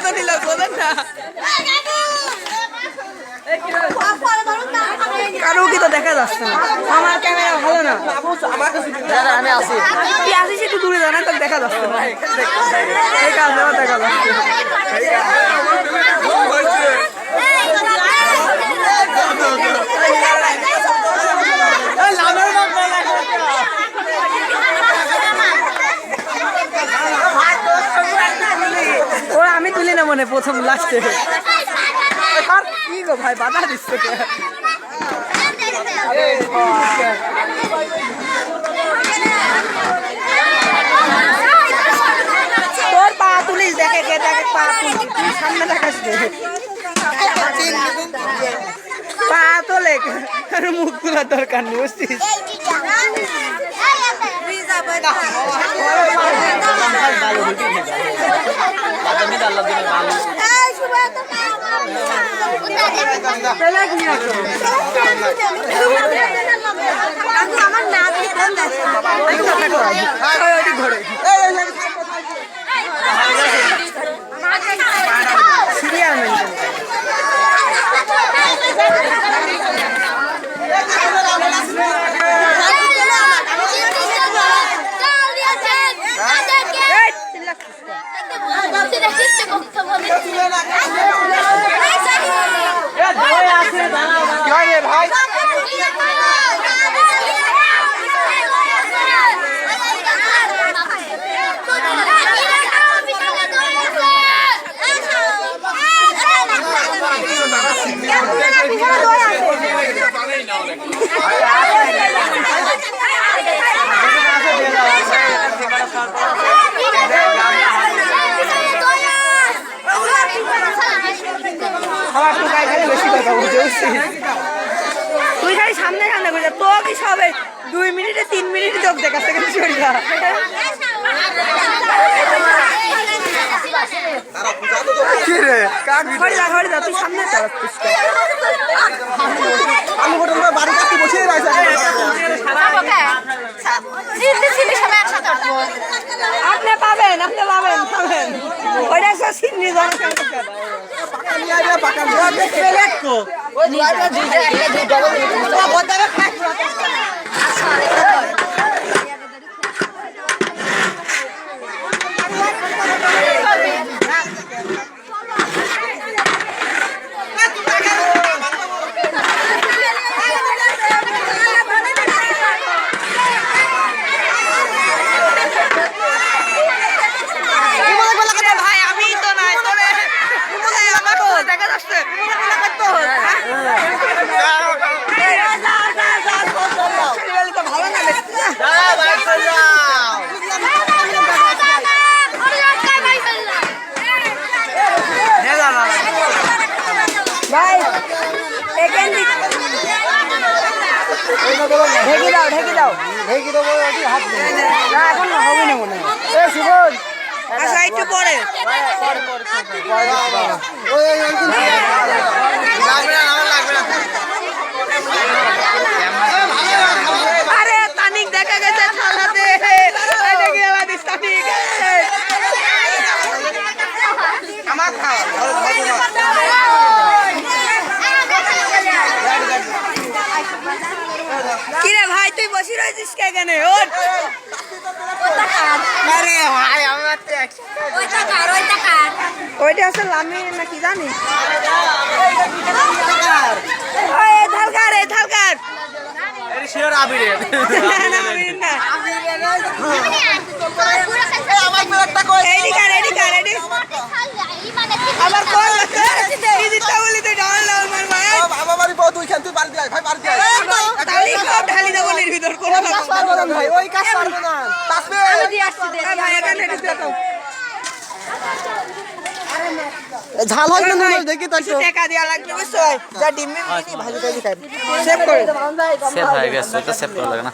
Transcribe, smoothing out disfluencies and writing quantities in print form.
মতো নিল বলেন না কারো কি তো দেখা যাচ্ছে না আমার ক্যামেরা ভালো না আমি আছি তুই আসিস একটু দূরে জানা তো দেখা যাচ্ছে না এই কাজে দেখা যাচ্ছে ও আমি তুলি না মনে প্রথম লাস্টে কি গো ভাই বাধা দিচ্ছে তোর পা তুলিস দেখে কে দেখে পা তুলিস তুই সামনে দেখাস পা তোলে মুখ তোলার দরকার নেই বুঝছিস আমার না সিরিয়াল ভাই তুই খালি সামনে সামনে করে তো কি সবে 2 মিনিটে 3 মিনিটে চোখ দেখাচ্ছে কিন্তু শরীরটা তুই সামনে আপনি পাবেন পাবেন ওইটা সিন্নি ভাই ঢেকে দাও না এখন হবে না মনে হয় সুবল আচ্ছা একটু পরে আরে তানিক দেখা গেছে থানাতে আমার কিরে ভাই তুই বসে রয়েছিস কেনে ওইটা আছে লামি নাকি জানি থালকার আবার ঢালি দেবো ভিতর ঝাল হয় না দেখি তো টাকা দেওয়া লাগবে যা ডিম ভালো করে সেভ করে সেভ হয়ে গেছে সেভ করা লাগে না